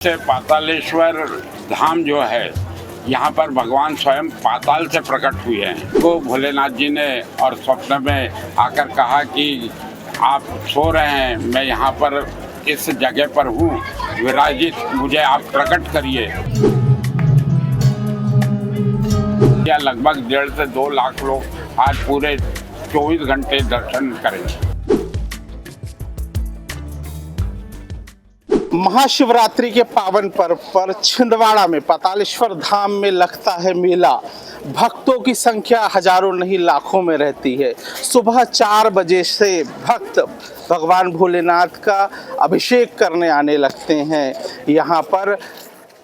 से पातालेश्वर धाम जो है, यहाँ पर भगवान स्वयं पाताल से प्रकट हुए हैं। तो भोलेनाथ जी ने और स्वप्न में आकर कहा कि आप सो रहे हैं, मैं यहाँ पर इस जगह पर हूँ विराजित, मुझे आप प्रकट करिए। या लगभग 1.5 से 2 लाख लोग आज पूरे 24 घंटे दर्शन करेंगे। महाशिवरात्रि के पावन पर्व पर छिंदवाड़ा में पातालेश्वर धाम में लगता है मेला। भक्तों की संख्या हजारों नहीं लाखों में रहती है। सुबह 4 बजे से भक्त भगवान भोलेनाथ का अभिषेक करने आने लगते हैं। यहाँ पर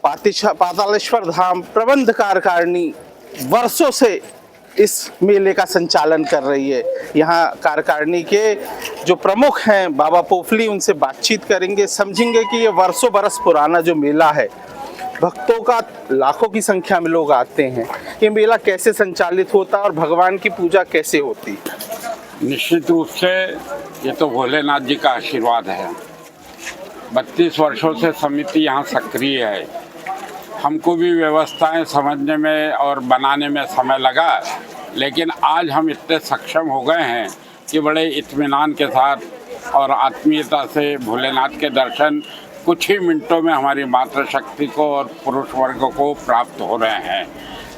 पातालेश्वर धाम प्रबंध कार्यकारिणी वर्षों से इस मेले का संचालन कर रही है। यहाँ कार्यकारिणी के जो प्रमुख हैं बाबा पोफली, उनसे बातचीत करेंगे, समझेंगे कि ये वर्षों बरस पुराना जो मेला है, भक्तों का लाखों की संख्या में लोग आते हैं, ये मेला कैसे संचालित होता है और भगवान की पूजा कैसे होती है। निश्चित रूप से ये तो भोलेनाथ जी का आशीर्वाद है। 32 वर्षों से समिति यहाँ सक्रिय है। हमको भी व्यवस्थाएं समझने में और बनाने में समय लगा, लेकिन आज हम इतने सक्षम हो गए हैं कि बड़े इत्मीनान के साथ और आत्मीयता से भोलेनाथ के दर्शन कुछ ही मिनटों में हमारी मातृशक्ति को और पुरुष वर्ग को प्राप्त हो रहे हैं।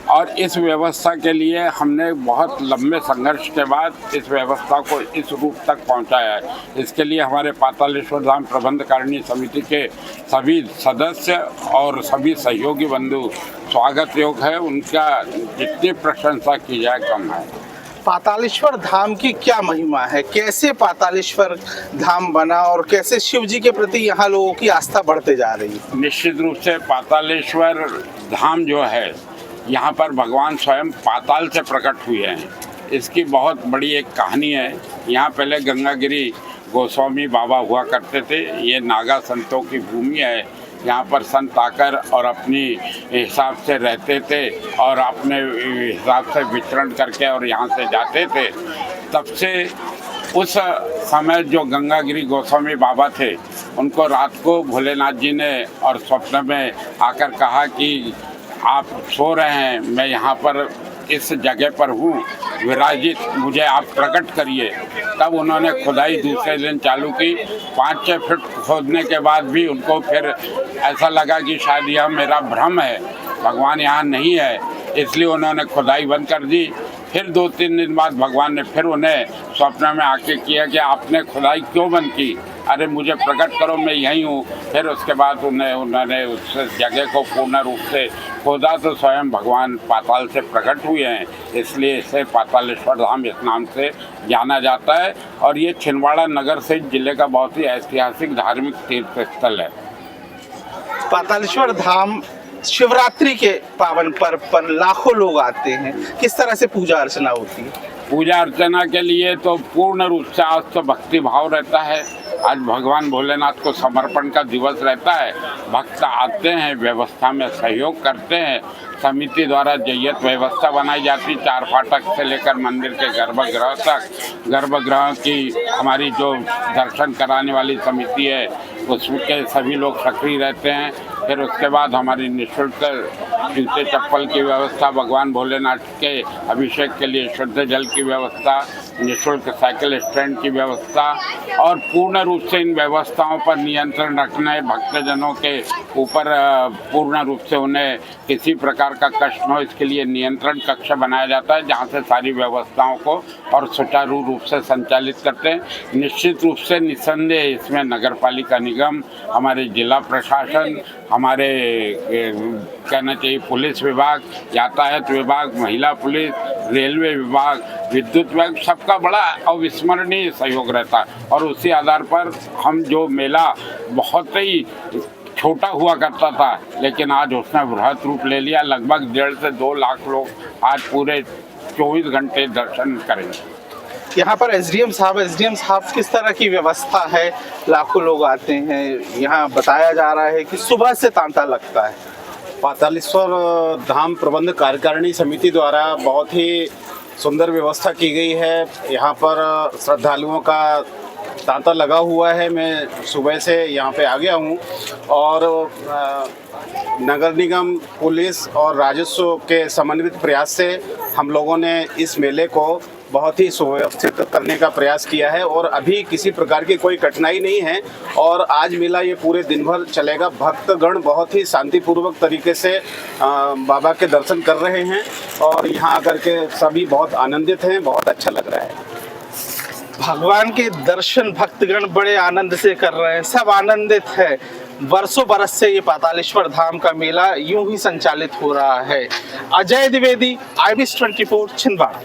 और इस व्यवस्था के लिए हमने बहुत लंबे संघर्ष के बाद इस व्यवस्था को इस रूप तक पहुंचाया है। इसके लिए हमारे पातालेश्वर धाम प्रबंधकारिणी समिति के सभी सदस्य और सभी सहयोगी बंधु स्वागत योग है। उनका जितनी प्रशंसा की जाए कम है। पातालेश्वर धाम की क्या महिमा है, कैसे पातालेश्वर धाम बना और कैसे शिव जी के प्रति यहाँ लोगों की आस्था बढ़ते जा रही है। निश्चित रूप से पातालेश्वर धाम जो है, यहाँ पर भगवान स्वयं पाताल से प्रकट हुए हैं। इसकी बहुत बड़ी एक कहानी है। यहाँ पहले गंगागिरी गोस्वामी बाबा हुआ करते थे। ये नागा संतों की भूमि है। यहाँ पर संत आकर और अपनी हिसाब से रहते थे और अपने हिसाब से विचरण करके और यहाँ से जाते थे। तब से उस समय जो गंगागिरी गोस्वामी बाबा थे, उनको रात को भोलेनाथ जी ने और स्वप्न में आकर कहा कि आप सो रहे हैं, मैं यहाँ पर इस जगह पर हूँ विराजित, मुझे आप प्रकट करिए। तब उन्होंने खुदाई दूसरे दिन चालू की। 5-6 फीट खोदने के बाद भी उनको फिर ऐसा लगा कि शायद यह मेरा भ्रम है, भगवान यहाँ नहीं है, इसलिए उन्होंने खुदाई बंद कर दी। फिर 2-3 दिन बाद भगवान ने फिर उन्हें स्वप्न में आके किया कि आपने खुदाई क्यों बंद की, अरे मुझे प्रकट करो, मैं यहीं हूँ। फिर उसके बाद उन्होंने उस जगह को पूर्ण रूप से खोदा तो स्वयं भगवान पाताल से प्रकट हुए हैं। इसलिए इसे पातालेश्वर धाम इस नाम से जाना जाता है। और ये छिंदवाड़ा नगर से जिले का बहुत ही ऐतिहासिक धार्मिक तीर्थ स्थल है। पातालेश्वर धाम शिवरात्रि के पावन पर्व पर लाखों लोग आते हैं, किस तरह से पूजा अर्चना होती है। पूजा अर्चना के लिए तो पूर्ण रूप से आज तो भक्ति भाव रहता है। आज भगवान भोलेनाथ को समर्पण का दिवस रहता है। भक्त आते हैं, व्यवस्था में सहयोग करते हैं। समिति द्वारा जय्यत व्यवस्था बनाई जाती, 4 फाटक से लेकर मंदिर के गर्भगृह तक। गर्भगृह की हमारी जो दर्शन कराने वाली समिति है, उसके सभी लोग सक्रिय रहते हैं। फिर उसके बाद हमारी निःशुल्क जूते चप्पल की व्यवस्था, भगवान भोलेनाथ के अभिषेक के लिए शुद्ध जल की व्यवस्था, निःशुल्क साइकिल स्टैंड की व्यवस्था और पूर्ण रूप से इन व्यवस्थाओं पर नियंत्रण रखना, भक्तजनों के ऊपर पूर्ण रूप से उन्हें किसी प्रकार का कष्ट न हो, इसके लिए नियंत्रण कक्ष बनाया जाता है, जहां से सारी व्यवस्थाओं को और सुचारू रूप से संचालित करते हैं। निश्चित रूप से निस्संदेह इसमें नगर पालिका निगम, हमारे जिला प्रशासन, हमारे कहना चाहिए पुलिस विभाग, यातायात विभाग, महिला पुलिस, रेलवे विभाग, विद्युत विभाग, सबका बड़ा अविस्मरणीय सहयोग रहता है। और उसी आधार पर हम जो मेला बहुत ही छोटा हुआ करता था, लेकिन आज उसने बृहद रूप ले लिया। लगभग 1.5 से 2 लाख लोग आज पूरे 24 घंटे दर्शन करेंगे। यहाँ पर एसडीएम साहब किस तरह की व्यवस्था है, लाखों लोग आते हैं। यहाँ बताया जा रहा है कि सुबह से तांता लगता है। पातालेश्वर धाम प्रबंध कार्यकारिणी समिति द्वारा बहुत ही सुंदर व्यवस्था की गई है। यहाँ पर श्रद्धालुओं का तांता लगा हुआ है। मैं सुबह से यहाँ पे आ गया हूँ और नगर निगम, पुलिस और राजस्व के समन्वित प्रयास से हम लोगों ने इस मेले को बहुत ही सुव्यवस्थित करने का प्रयास किया है और अभी किसी प्रकार की कोई कठिनाई नहीं है। और आज मेला ये पूरे दिन भर चलेगा। भक्तगण बहुत ही शांतिपूर्वक तरीके से बाबा के दर्शन कर रहे हैं और यहाँ आकर के सभी बहुत आनंदित हैं। बहुत अच्छा लग रहा है। भगवान के दर्शन भक्तगण बड़े आनंद से कर रहे हैं, सब आनंदित है। वर्षों बरस से ये पातालेश्वर धाम का मेला यूं ही संचालित हो रहा है। अजय द्विवेदी, IBS 24, छिंदवाड़ा।